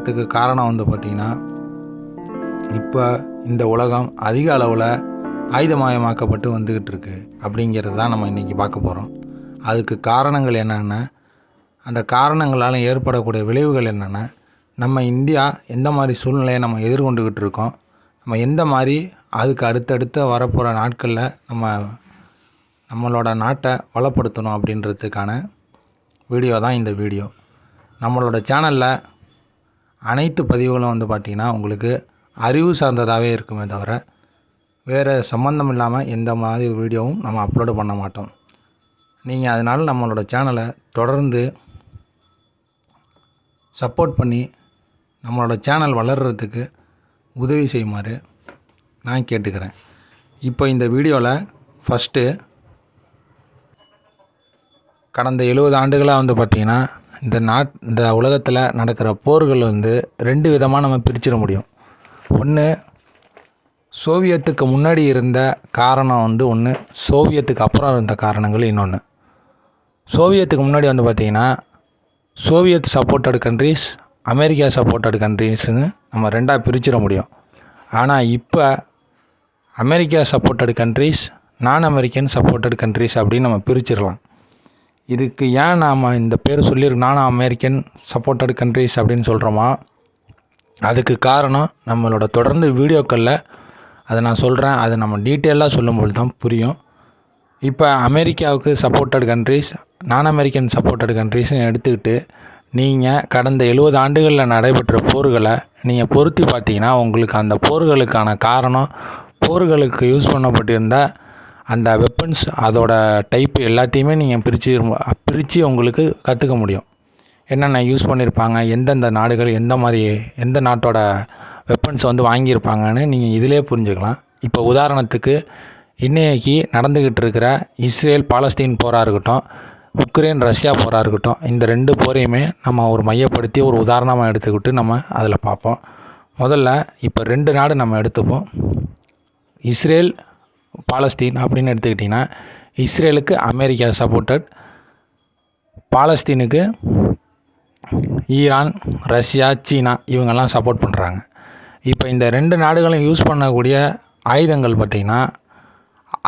ஏற்படுறதுக்கு காரணம் வந்து பார்த்திங்கன்னா, இப்போ இந்த உலகம் அதிக அளவில் ஆயுதமயமாக்கப்பட்டு வந்துக்கிட்டு இருக்கு அப்படிங்கிறது தான் நம்ம இன்றைக்கி பார்க்க போகிறோம். அதுக்கு காரணங்கள் என்னென்ன, அந்த காரணங்களால் ஏற்படக்கூடிய விளைவுகள் என்னென்ன, நம்ம இந்தியா எந்த மாதிரி சூழ்நிலையை நம்ம எதிர்கொண்டுக்கிட்டு இருக்கோம், நம்ம எந்த மாதிரி அதுக்கு அடுத்தடுத்து வரப்போகிற நாட்களில் நம்மளோட நாட்டை வளப்படுத்தணும் அப்படின்றதுக்கான வீடியோ தான் இந்த வீடியோ. நம்மளோட சேனலில் அனைத்து பதிவுகளும் வந்து பார்த்திங்கன்னா உங்களுக்கு அறிவு சார்ந்ததாகவே இருக்குமே தவிர வேறு சம்மந்தம் இல்லாமல் எந்த மாதிரி வீடியோவும் நம்ம அப்லோடு பண்ண மாட்டோம். நீங்கள் அதனால் நம்மளோட சேனலை தொடர்ந்து சப்போர்ட் பண்ணி நம்மளோட சேனல் வளர்கிறதுக்கு உதவி செய்யுமாறு நான் கேட்டுக்கிறேன். இப்போ இந்த வீடியோவில் ஃபஸ்ட்டு கடந்த 70 ஆண்டுகளாக வந்து பார்த்திங்கன்னா இந்த உலகத்தில் நடக்கிற போர்கள் வந்து 2 விதமாக நம்ம பிரிச்சிட முடியும். ஒன்று, சோவியத்துக்கு முன்னாடி இருந்த காரணம் வந்து ஒன்று, சோவியத்துக்கு அப்புறம் இருந்த காரணங்கள் இன்னொன்று. சோவியத்துக்கு முன்னாடி வந்து பார்த்திங்கன்னா Soviet supported countries, America supported கண்ட்ரீஸ்னு நம்ம 2ஆக பிரிச்சிட முடியும். ஆனால் இப்போ America supported countries, non American supported countries அப்படின்னு நம்ம பிரிச்சிடலாம். இதுக்கு ஏன் நாம் இந்த பேர் நான் அமெரிக்கன் சப்போர்ட்டட் கண்ட்ரீஸ் அப்படின்னு சொல்கிறோமா, அதுக்கு காரணம் நம்மளோட தொடர்ந்து வீடியோக்களில் அதை நான் சொல்கிறேன். அதை நம்ம டீட்டெயிலாக சொல்லும்போது தான் புரியும். இப்போ அமெரிக்காவுக்கு supported countries, non American supported கண்ட்ரீஸ்னு எடுத்துக்கிட்டு நீங்கள் கடந்த 70 ஆண்டுகளில் நடைபெற்ற போர்களை நீங்கள் பொருத்தி பார்த்தீங்கன்னா உங்களுக்கு அந்த போர்களுக்கான காரணம், போர்களுக்கு யூஸ் பண்ணப்பட்டிருந்த அந்த வெப்பன்ஸ், அதோட டைப்பு எல்லாத்தையுமே நீங்கள் பிரித்து உங்களுக்கு கற்றுக்க முடியும். என்னென்ன யூஸ் பண்ணியிருப்பாங்க, எந்தெந்த நாடுகள் எந்த நாட்டோட வெப்பன்ஸ் வந்து வாங்கியிருப்பாங்கன்னு நீங்கள் இதிலே புரிஞ்சுக்கலாம். இப்போ உதாரணத்துக்கு இன்னைக்கு நடந்துக்கிட்டு இருக்கிற இஸ்ரேல் பாலஸ்தீன் போராக இருக்கட்டும், உக்ரைன் ரஷ்யா போராக இருக்கட்டும், இந்த 2 போரையுமே நம்ம ஒரு மையப்படுத்தி ஒரு உதாரணமாக எடுத்துக்கிட்டு நம்ம அதில் பார்ப்போம். முதல்ல இப்போ 2 நாடு நம்ம எடுத்துப்போம். இஸ்ரேல் பாலஸ்தீன் அப்படின்னு எடுத்துக்கிட்டிங்கன்னா, இஸ்ரேலுக்கு அமெரிக்கா சப்போர்ட்டட், பாலஸ்தீனுக்கு ஈரான், ரஷ்யா, சீனா இவங்கெல்லாம் சப்போர்ட் பண்ணுறாங்க. இப்போ இந்த 2 நாடுகளும் யூஸ் பண்ணக்கூடிய ஆயுதங்கள் பார்த்திங்கன்னா,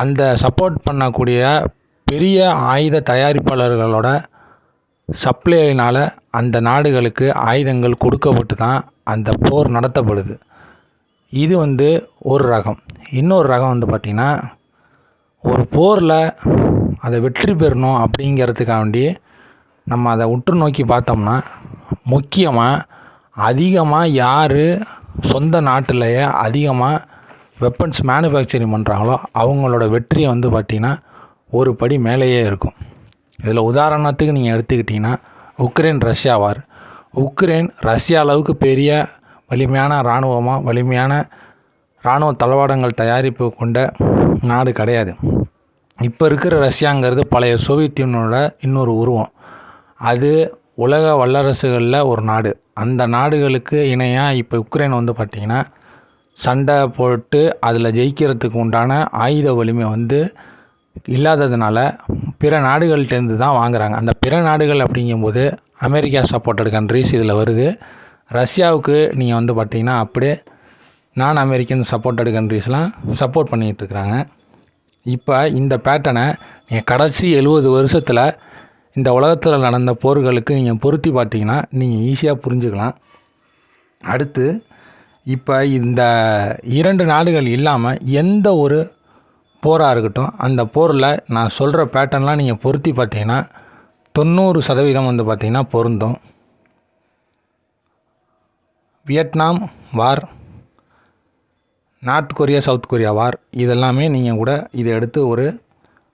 அந்த சப்போர்ட் பண்ணக்கூடிய பெரிய ஆயுத தயாரிப்பாளர்களோட சப்ளையினால் அந்த நாடுகளுக்கு ஆயுதங்கள் கொடுக்கப்பட்டு தான் அந்த போர் நடத்தப்படுது. இது வந்து ஒரு ரகம். இன்னொரு ரகம் வந்து பார்த்திங்கன்னா, ஒரு போரில் அதை வெற்றி பெறணும் அப்படிங்கிறதுக்காண்டி நம்ம அதை உற்று நோக்கி பார்த்தோம்னா, முக்கியமாக அதிகமாக யார் சொந்த நாட்டிலேயே அதிகமாக வெப்பன்ஸ் மேனுஃபேக்சரிங் பண்ணுறாங்களோ அவங்களோட வெற்றியை வந்து பார்த்திங்கன்னா ஒரு படி மேலேயே இருக்கும். இதில் உதாரணத்துக்கு நீங்கள் எடுத்துக்கிட்டிங்கன்னா உக்ரைன் ரஷ்யா வார். உக்ரைன் ரஷ்யா அளவுக்கு பெரிய வலிமையான இராணுவ தளவாடங்கள் தயாரிப்பு கொண்ட நாடு கிடையாது. இப்போ இருக்கிற ரஷ்யாங்கிறது பழைய சோவியத் யூனியனோட இன்னொரு உருவம். அது உலக வல்லரசுகளில் ஒரு நாடு. அந்த நாடுகளுக்கு இணையாக இப்போ உக்ரைன் வந்து பார்த்திங்கன்னா சண்டை போட்டு அதில் ஜெயிக்கிறதுக்கு உண்டான ஆயுத வலிமை வந்து இல்லாததுனால பிற நாடுகள்கிட்டேருந்து தான் வாங்குகிறாங்க. அந்த பிற நாடுகள் அப்படிங்கும்போது அமெரிக்கா சப்போர்ட்டட் கண்ட்ரீஸ் இதில் வருது. ரஷ்யாவுக்கு நீங்கள் வந்து பார்த்திங்கன்னா அப்படியே நான் அமெரிக்கன் சப்போர்ட்டட் கண்ட்ரீஸ்லாம் சப்போர்ட் பண்ணிகிட்ருக்குறாங்க. இப்போ இந்த பேட்டர்னை நீங்கள் கடைசி 70 வருஷத்தில் இந்த உலகத்தில் நடந்த போர்களுக்கு நீங்கள் பொருத்தி பார்த்தீங்கன்னா நீங்கள் ஈஸியாக புரிஞ்சுக்கலாம். அடுத்து இப்போ இந்த 2 நாடுகள் இல்லாமல் எந்த ஒரு போராக இருக்கட்டும், அந்த போரில் நான் சொல்கிற பேட்டர்ன்லாம் நீங்கள் பொருத்தி பார்த்தீங்கன்னா 90% வந்து பார்த்திங்கன்னா பொருந்தும். Vietnam war, North Korea South Korea war, இதெல்லாமே நீங்கள் கூட இதை எடுத்து ஒரு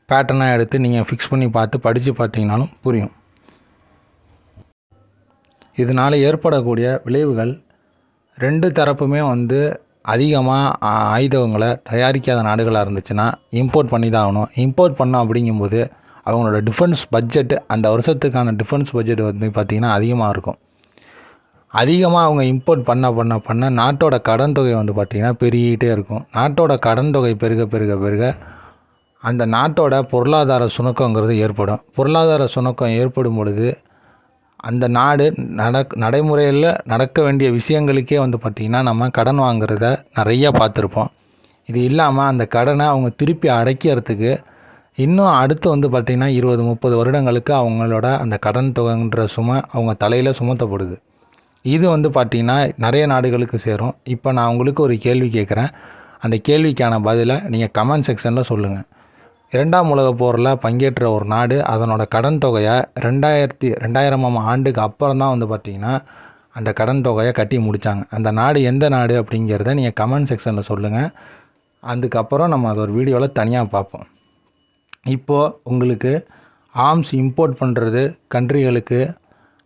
பேட்டர்னாக எடுத்து நீங்கள் ஃபிக்ஸ் பண்ணி பார்த்து படித்து பார்த்தீங்கன்னாலும் புரியும். இதனால் ஏற்படக்கூடிய விளைவுகள் 2 தரப்புமே வந்து அதிகமாக ஆயுதங்களை தயாரிக்காத நாடுகளாக இருந்துச்சுன்னா இம்போர்ட் பண்ணி தான் ஆகணும். இம்போர்ட் பண்ணோம் அப்படிங்கும்போது அவங்களோட டிஃபென்ஸ் பட்ஜெட், அந்த வருஷத்துக்கான டிஃபென்ஸ் பட்ஜெட் வந்து பார்த்திங்கன்னா அதிகமாக இருக்கும். அதிகமாக அவங்க இம்போர்ட் பண்ண நாட்டோட கடன் தொகை வந்து பார்த்திங்கன்னா பெருகிட்டே இருக்கும். நாட்டோட கடன் தொகை பெருக அந்த நாட்டோட பொருளாதார சுணக்கங்கிறது ஏற்படும். பொருளாதார சுணக்கம் ஏற்படும் பொழுது அந்த நாடு நடைமுறையில் நடக்க வேண்டிய விஷயங்களுக்கே வந்து பார்த்திங்கன்னா நம்ம கடன் வாங்குறத நிறையா பார்த்துருப்போம். இது இல்லாமல் அந்த கடனை அவங்க திருப்பி அடைக்கிறதுக்கு இன்னும் அடுத்து வந்து பார்த்திங்கன்னா 20-30 வருடங்களுக்கு அவங்களோட அந்த கடன் தொகைன்ற சுமை அவங்க தலையில் சுமத்தப்படுது. இது வந்து பார்த்திங்கன்னா நிறைய நாடுகளுக்கு சேரும். இப்போ நான் உங்களுக்கு ஒரு கேள்வி கேட்குறேன். அந்த கேள்விக்கான பதிலை நீங்கள் கமெண்ட் செக்ஷனில் சொல்லுங்கள். 2ஆம் உலகப் போரில் பங்கேற்ற ஒரு நாடு அதனோட கடன் தொகையை 2000ஆம் ஆண்டுக்கு அப்புறம் தான் வந்து பார்த்திங்கன்னா அந்த கடன் தொகையை கட்டி முடித்தாங்க. அந்த நாடு எந்த நாடு அப்படிங்கிறத நீங்கள் கமெண்ட் செக்ஷனில் சொல்லுங்கள். அதுக்கப்புறம் நம்ம அதை ஒரு வீடியோவில் தனியாக பார்ப்போம். இப்போது உங்களுக்கு ஆர்ம்ஸ் இம்போர்ட் பண்ணுறது கண்ட்ரிகளுக்கு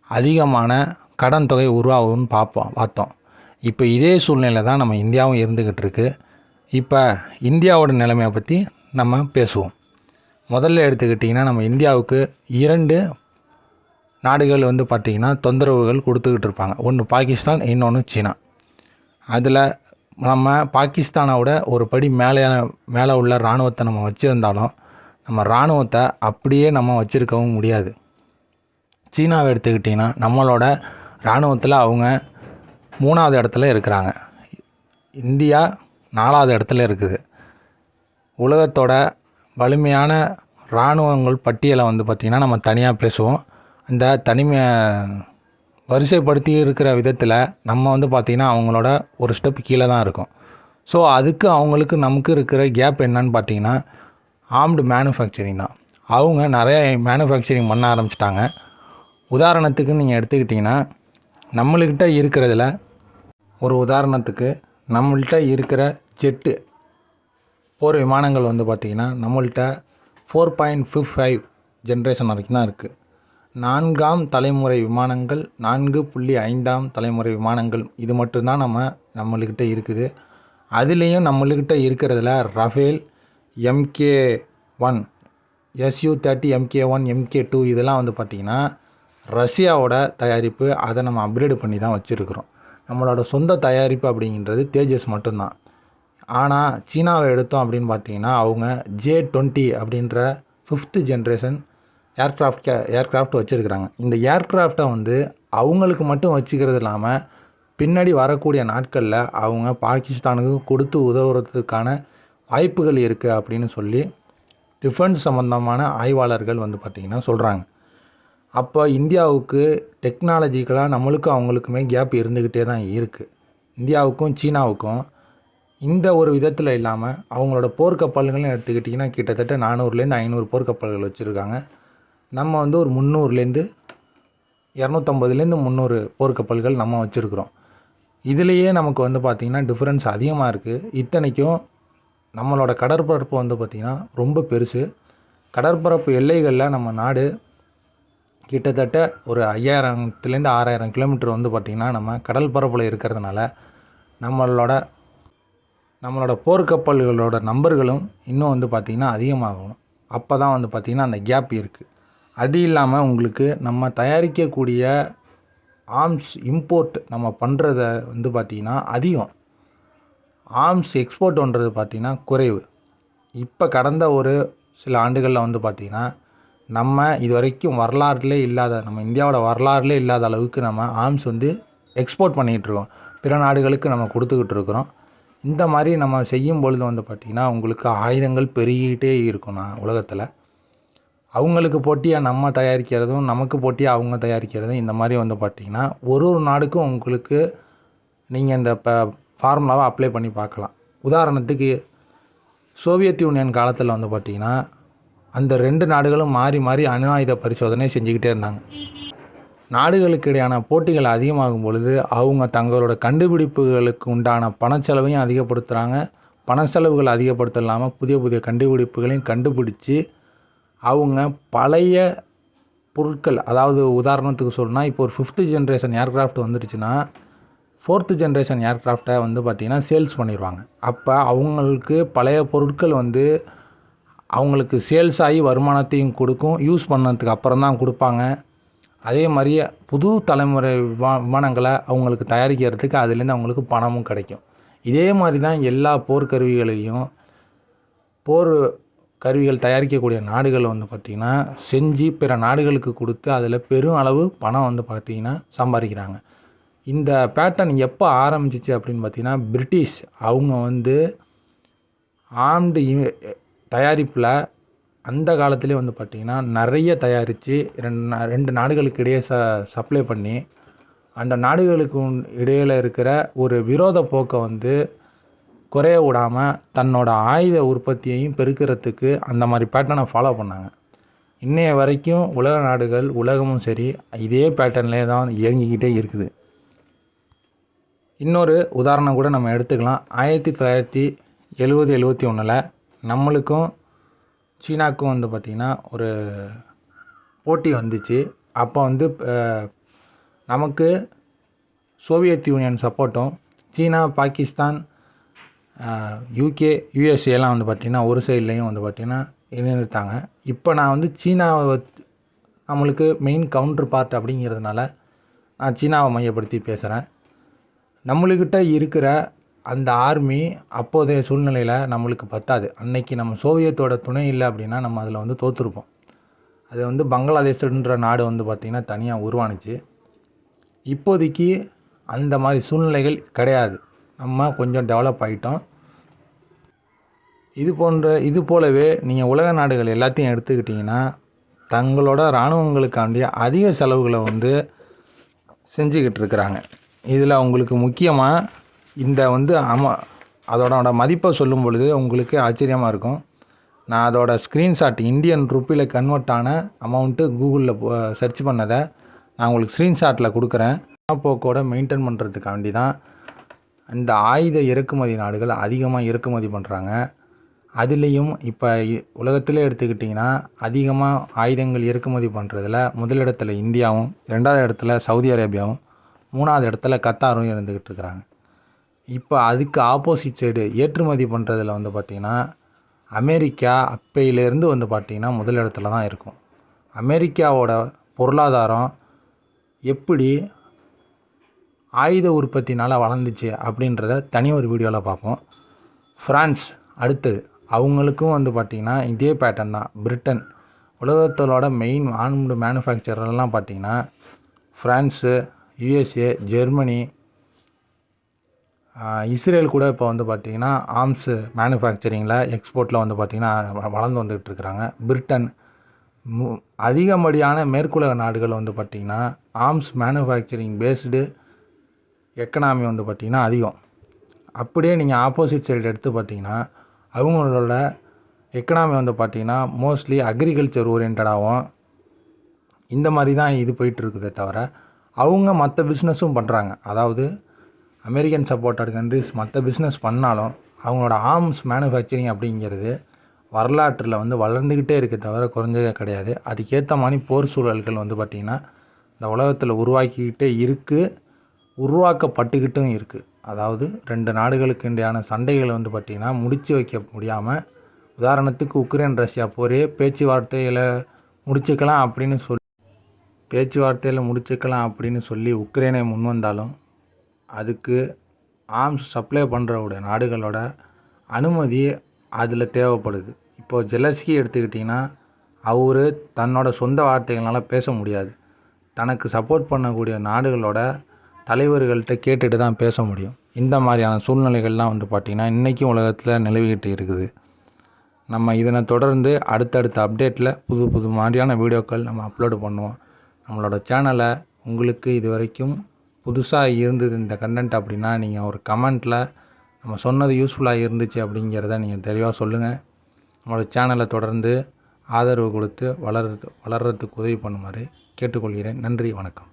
அதிகமான கடன் தொகை உருவாகும்னு பார்த்தோம். இப்போ இதே சூழ்நிலை தான் நம்ம இந்தியாவும் இருந்துக்கிட்டு இருக்கு. இப்போ இந்தியாவோட நிலைமையை பற்றி நம்ம பேசுவோம். முதல்ல எடுத்துக்கிட்டிங்கன்னா நம்ம இந்தியாவுக்கு 2 நாடுகள் வந்து பார்த்திங்கன்னா தொந்தரவுகள் கொடுத்துக்கிட்டு இருப்பாங்க. ஒன்று பாகிஸ்தான், இன்னொன்று சீனா. அதில் நம்ம பாகிஸ்தானை விட ஒரு படி மேலே உள்ள இராணுவத்தை நம்ம வச்சுருந்தாலும் நம்ம இராணுவத்தை அப்படியே நம்ம வச்சுருக்கவும் முடியாது. சீனாவை எடுத்துக்கிட்டிங்கன்னா நம்மளோட இராணுவத்தில் அவங்க 3ஆவது இடத்துல இருக்கிறாங்க. இந்தியா 4ஆவது இடத்துல இருக்குது. உலகத்தோட வலிமையான இராணுவங்கள் பட்டியலை வந்து பார்த்திங்கன்னா நம்ம தனியாக பேசுவோம். இந்த வரிசைப்படுத்தி இருக்கிற விதத்தில் நம்ம வந்து பார்த்திங்கன்னா அவங்களோட ஒரு ஸ்டெப் கீழே தான் இருக்கும். ஸோ அதுக்கு அவங்களுக்கு நமக்கு இருக்கிற கேப் என்னன்னு பார்த்திங்கன்னா ஆர்ம்டு மேனுஃபேக்சரிங் தான். அவங்க நிறைய மேனுஃபேக்சரிங் பண்ண ஆரம்பிச்சிட்டாங்க. உதாரணத்துக்கு நீங்கள் எடுத்துக்கிட்டிங்கன்னா நம்மள்கிட்ட இருக்கிறதுல ஒரு உதாரணத்துக்கு நம்மள்கிட்ட இருக்கிற ஜெட்டு போர் விமானங்கள் வந்து பார்த்திங்கன்னா நம்மள்கிட்ட 4.55 ஜென்ரேஷன் வரைக்கும் தான் இருக்குது. 4ஆம் தலைமுறை விமானங்கள், 4.5ஆம் தலைமுறை விமானங்கள் இது மட்டும்தான் நம்மள்கிட்ட இருக்குது. அதுலேயும் நம்மள்கிட்ட இருக்கிறதுல Rafale, MK1, Su-30, MK1, MK2 இதெல்லாம் வந்து பார்த்திங்கன்னா ரஷ்யாவோட தயாரிப்பு. அதை நம்ம அப்கிரேடு பண்ணி தான் வச்சுருக்கிறோம். நம்மளோட சொந்த தயாரிப்பு அப்படிங்கிறது தேஜஸ் மட்டும்தான். ஆனால் சீனாவை எடுத்தோம் அப்படின்னு பார்த்தீங்கன்னா அவங்க J-20 அப்படின்ற 5th ஜென்ரேஷன் ஏர்க்ராஃப்ட் வச்சுருக்கிறாங்க. இந்த ஏர்க்ராஃப்டை வந்து அவங்களுக்கு மட்டும் வச்சுக்கிறது இல்லாமல் பின்னாடி வரக்கூடிய நாட்களில் அவங்க பாகிஸ்தானுக்கு கொடுத்து உதவுறதுக்கான வாய்ப்புகள் இருக்குது அப்படின்னு சொல்லி டிஃபென்ஸ் சம்மந்தமான ஆய்வாளர்கள் வந்து பார்த்திங்கன்னா சொல்கிறாங்க. அப்போ இந்தியாவுக்கு டெக்னாலஜிக்கலாக நம்மளுக்கும் அவங்களுக்குமே கேப் இருந்துக்கிட்டே தான் இருக்குது. இந்தியாவுக்கும் சீனாவுக்கும் இந்த ஒரு விதத்தில் இல்லாமல் அவங்களோட போர்க்கப்பல்கள்னு எடுத்துக்கிட்டிங்கன்னா கிட்டத்தட்ட 400-500 போர்க்கப்பல்கள் வச்சுருக்காங்க. நம்ம வந்து ஒரு 250-300 போர்க்கப்பல்கள் நம்ம வச்சுருக்குறோம். இதுலேயே நமக்கு வந்து பார்த்திங்கன்னா டிஃப்ரென்ஸ் அதிகமாக இருக்குது. இத்தனைக்கும் நம்மளோட கடற்பரப்பு வந்து பார்த்திங்கன்னா ரொம்ப பெருசு. கடற்பரப்பு எல்லைகளில் நம்ம நாடு கிட்டத்தட்ட ஒரு 5000-6000 கிலோமீட்டர் வந்து பார்த்திங்கன்னா நம்ம கடல் பரப்பில் இருக்கிறதுனால நம்மளோட போர்க்கப்பல்களோட நம்பர்களும் இன்னும் வந்து பார்த்திங்கன்னா அதிகமாகணும். அப்போ தான் வந்து பார்த்திங்கன்னா அந்த கேப் இருக்குது. அது இல்லாமல் உங்களுக்கு நம்ம தயாரிக்கக்கூடிய ஆர்ம்ஸ் இம்போர்ட் நம்ம பண்ணுறத வந்து பார்த்திங்கன்னா அதிகம். ஆர்ம்ஸ் எக்ஸ்போர்ட் பண்ணுறது பார்த்திங்கன்னா குறைவு. இப்போ கடந்த ஒரு சில ஆண்டுகளில் வந்து பார்த்திங்கன்னா நம்ம இது வரைக்கும் நம்ம இந்தியாவோட வரலாறுலே இல்லாத அளவுக்கு நம்ம ஆர்ம்ஸ் வந்து எக்ஸ்போர்ட் பண்ணிகிட்ருக்கோம். பிற நாடுகளுக்கு நம்ம கொடுத்துக்கிட்டு இருக்கிறோம். இந்த மாதிரி நம்ம செய்யும் பொழுது வந்து பார்த்திங்கன்னா உங்களுக்கு ஆயுதங்கள் பெருகிட்டே இருக்கும் உலகத்தில். அவங்களுக்கு போட்டியாக நம்ம தயாரிக்கிறதும் நமக்கு போட்டியாக அவங்க தயாரிக்கிறதும் இந்த மாதிரி வந்து பார்த்திங்கன்னா ஒரு நாடுக்கும் உங்களுக்கு நீங்கள் இந்த ஃபார்முலாவை அப்ளை பண்ணி பார்க்கலாம். உதாரணத்துக்கு சோவியத் யூனியன் காலத்தில் வந்து பார்த்திங்கன்னா அந்த 2 நாடுகளும் மாறி மாறி அணு ஆயுத பரிசோதனை செஞ்சுக்கிட்டே இருந்தாங்க. நாடுகளுக்கு இடையான போட்டிகள் அதிகமாகும் பொழுது அவங்க தங்களோட கண்டுபிடிப்புகளுக்கு உண்டான பணச்செலவையும் அதிகப்படுத்துகிறாங்க. பணச்செலவுகள் அதிகப்படுத்த இல்லாமல் புதிய புதிய கண்டுபிடிப்புகளையும் கண்டுபிடிச்சி அவங்க பழைய பொருட்கள், அதாவது உதாரணத்துக்கு சொல்லணும்னா இப்போ ஒரு 5th ஜென்ரேஷன் ஏர்க்ராஃப்ட் வந்துடுச்சுன்னா 4th ஜென்ரேஷன் ஏர்க்ராஃப்டை வந்து பார்த்திங்கன்னா சேல்ஸ் பண்ணிடுவாங்க. அப்போ அவங்களுக்கு பழைய பொருட்கள் வந்து அவங்களுக்கு சேல்ஸ் ஆகி வருமானத்தையும் கொடுக்கும். யூஸ் பண்ணதுக்கு அப்புறம் தான் கொடுப்பாங்க. அதே மாதிரியே புது தலைமுறை விமானங்களை அவங்களுக்கு தயாரிக்கிறதுக்கு அதுலேருந்து அவங்களுக்கு பணமும் கிடைக்கும். இதே மாதிரி தான் எல்லா போர்க்கருவிகளையும் கருவிகள் தயாரிக்கக்கூடிய நாடுகள் வந்து பார்த்திங்கன்னா செஞ்சு பிற நாடுகளுக்கு கொடுத்து அதில் பெரும் அளவு பணம் வந்து பார்த்திங்கன்னா சம்பாதிக்கிறாங்க. இந்த பேட்டர்ன் எப்போ ஆரம்பிச்சிச்சு அப்படின்னு பார்த்திங்கன்னா பிரிட்டிஷ் அவங்க வந்து ஆர்ம்டு தயாரிப்பில் அந்த காலத்திலே வந்து பார்த்திங்கன்னா நிறைய தயாரித்து ரெண்டு நாடுகளுக்கு இடையே சப்ளை பண்ணி அந்த நாடுகளுக்கு இடையில் இருக்கிற ஒரு விரோத போக்கை வந்து குறைய விடாமல் தன்னோட ஆயுத உற்பத்தியையும் பெருக்கிறதுக்கு அந்த மாதிரி பேட்டர்னை ஃபாலோ பண்ணாங்க. இன்னைய வரைக்கும் உலக நாடுகள் உலகமும் சரி இதே பேட்டர்ன்லேயே தான் இயங்கிக்கிட்டே இருக்குது. இன்னொரு உதாரணம் கூட நம்ம எடுத்துக்கலாம். 1970-71 நம்மளுக்கும் சீனாவுக்கும் வந்து பார்த்திங்கன்னா ஒரு போட்டி வந்துச்சு. அப்போ வந்து நமக்கு சோவியத் யூனியன் சப்போர்ட்டும் சீனா, பாகிஸ்தான், யூகே, யூஎஸ்ஏலாம் வந்து பார்த்திங்கன்னா ஒரு சைட்லேயும் வந்து பார்த்திங்கன்னா நிறுத்தாங்க. இப்போ நான் வந்து சீனாவை நம்மளுக்கு மெயின் கவுண்டர் பார்ட் அப்படிங்கிறதுனால நான் சீனாவை மையப்படுத்தி பேசுகிறேன். நம்மளுக்கிட்ட இருக்கிற அந்த ஆர்மி அப்போதைய சூழ்நிலையில் நம்மளுக்கு பத்தாது. அன்னைக்கு நம்ம சோவியத்தோட துணை இல்லை அப்படின்னா நம்ம அதில் வந்து தோற்றுருப்போம். அது வந்து பங்களாதேஷ்ன்ற நாடு வந்து பார்த்திங்கன்னா தனியாக உருவானுச்சு. இப்போதைக்கு அந்த மாதிரி சூழ்நிலைகள் கிடையாது. நம்ம கொஞ்சம் டெவலப் ஆகிட்டோம். இது போலவே நீங்கள் உலக நாடுகள் எல்லாத்தையும் எடுத்துக்கிட்டிங்கன்னா தங்களோட இராணுவங்களுக்காண்டிய அதிக செலவுகளை வந்து செஞ்சுக்கிட்டு இருக்கிறாங்க. இதில் உங்களுக்கு முக்கியமாக இந்த வந்து அதோட மதிப்பை சொல்லும் பொழுது உங்களுக்கு ஆச்சரியமாக இருக்கும். நான் அதோட ஸ்க்ரீன்ஷாட் இந்தியன் ருப்பியில் கன்வெர்ட் ஆன அமௌண்ட்டு கூகுளில் சர்ச் பண்ணதை நான் உங்களுக்கு ஸ்க்ரீன்ஷாட்டில் கொடுக்குறேன். போக்கோட மெயின்டைன் பண்ணுறதுக்காண்டி தான் இந்த ஆயுத இறக்குமதி நாடுகள் அதிகமாக இறக்குமதி பண்ணுறாங்க. அதுலேயும் இப்போ உலகத்திலே எடுத்துக்கிட்டிங்கன்னா அதிகமாக ஆயுதங்கள் இறக்குமதி பண்ணுறதுல முதலிடத்தில் இந்தியாவும், 2வது இடத்துல சவுதி அரேபியாவும், 3வது இடத்துல கத்தாரும் இருந்துக்கிட்டு இருக்கிறாங்க. இப்போ அதுக்கு ஆப்போசிட் சைடு ஏற்றுமதி பண்ணுறதுல வந்து பார்த்திங்கன்னா அமெரிக்கா அப்பையிலேருந்து வந்து பார்த்திங்கன்னா முதலிடத்துல தான் இருக்கும். அமெரிக்காவோட பொருளாதாரம் எப்படி ஆயுத உற்பத்தினால் வளர்ந்துச்சு அப்படின்றத தனி ஒரு வீடியோவில் பார்ப்போம். ஃப்ரான்ஸ் அடுத்தது, அவங்களுக்கும் வந்து பார்த்திங்கன்னா இதே பேட்டர்ன் தான். பிரிட்டன் உலகத்தோட மெயின் ஆர்ம்டு மேனுஃபேக்சரெல்லாம் பார்த்திங்கன்னா ஃப்ரான்ஸு, யூஎஸ்ஏ, ஜெர்மனி, இஸ்ரேல் கூட இப்போ வந்து பார்த்திங்கன்னா ஆர்ம்ஸு மேனுஃபேக்சரிங்கில் எக்ஸ்போர்ட்டில் வந்து பார்த்திங்கன்னா வளர்ந்து வந்துகிட்டு இருக்கிறாங்க. பிரிட்டன் அதிகப்படியான மேற்குலக நாடுகள் வந்து பார்த்திங்கன்னா ஆர்ம்ஸ் மேனுஃபேக்சரிங் பேஸ்டு எக்கனாமி வந்து பார்த்திங்கன்னா அதிகம். அப்படியே நீங்கள் ஆப்போசிட் சைடு எடுத்து பார்த்திங்கன்னா அவங்களோட எக்கனாமி வந்து பார்த்திங்கன்னா மோஸ்ட்லி அக்ரிகல்ச்சர் ஓரியன்டாகவும் இந்த மாதிரி தான் இது போயிட்டுருக்குதே தவிர அவங்க மற்ற பிஸ்னஸும் பண்ணுறாங்க. அதாவது அமெரிக்கன் சப்போர்ட்டட் கண்ட்ரிஸ் மற்ற பிஸ்னஸ் பண்ணாலும் அவங்களோட ஆர்ம்ஸ் மேனுஃபேக்சரிங் அப்படிங்கிறது வரலாற்றில் வந்து வளர்ந்துக்கிட்டே இருக்க தவிர குறைஞ்சதே கிடையாது. அதுக்கேற்ற மாதிரி போர் சூழல்கள் வந்து பார்த்திங்கன்னா இந்த உலகத்தில் உருவாக்கிக்கிட்டே இருக்குது, உருவாக்கப்பட்டுக்கிட்டும் இருக்குது. அதாவது 2 நாடுகளுக்கு இடையான சண்டைகளை வந்து பார்த்திங்கன்னா முடித்து வைக்க முடியாமல், உதாரணத்துக்கு உக்ரைன் ரஷ்யா போரே பேச்சுவார்த்தையில் முடிச்சுக்கலாம் அப்படின்னு சொல்லி உக்ரைனை முன் வந்தாலும் அதுக்கு ஆர்ம்ஸ் சப்ளை பண்ணுறவுடைய நாடுகளோட அனுமதி அதில் தேவைப்படுது. இப்போது ஜெலன்ஸ்கி எடுத்துக்கிட்டிங்கன்னா அவர் தன்னோட சொந்த வார்த்தைகளால் பேச முடியாது. தனக்கு சப்போர்ட் பண்ணக்கூடிய நாடுகளோட தலைவர்கள்ட்ட கேட்டுட்டு தான் பேச முடியும். இந்த மாதிரியான சூழ்நிலைகள்லாம் வந்து பார்த்திங்கன்னா இன்றைக்கும் உலகத்தில் நிலவிக்கிட்டு இருக்குது. நம்ம இதனை தொடர்ந்து அடுத்தடுத்த அப்டேட்டில் புது மாதிரியான வீடியோக்கள் நம்ம அப்லோடு பண்ணுவோம். நம்மளோட சேனலை உங்களுக்கு இது வரைக்கும் புதுசாக இருந்தது இந்த கண்டென்ட் அப்படின்னா நீங்கள் ஒரு கமெண்ட்டில் நம்ம சொன்னது யூஸ்ஃபுல்லாக இருந்துச்சு அப்படிங்கிறத நீங்கள் தெளிவாக சொல்லுங்கள். நம்மளோட சேனலை தொடர்ந்து ஆதரவு கொடுத்து வளர்கிறதுக்கு உதவி பண்ணுமாறு கேட்டுக்கொள்கிறேன். நன்றி, வணக்கம்.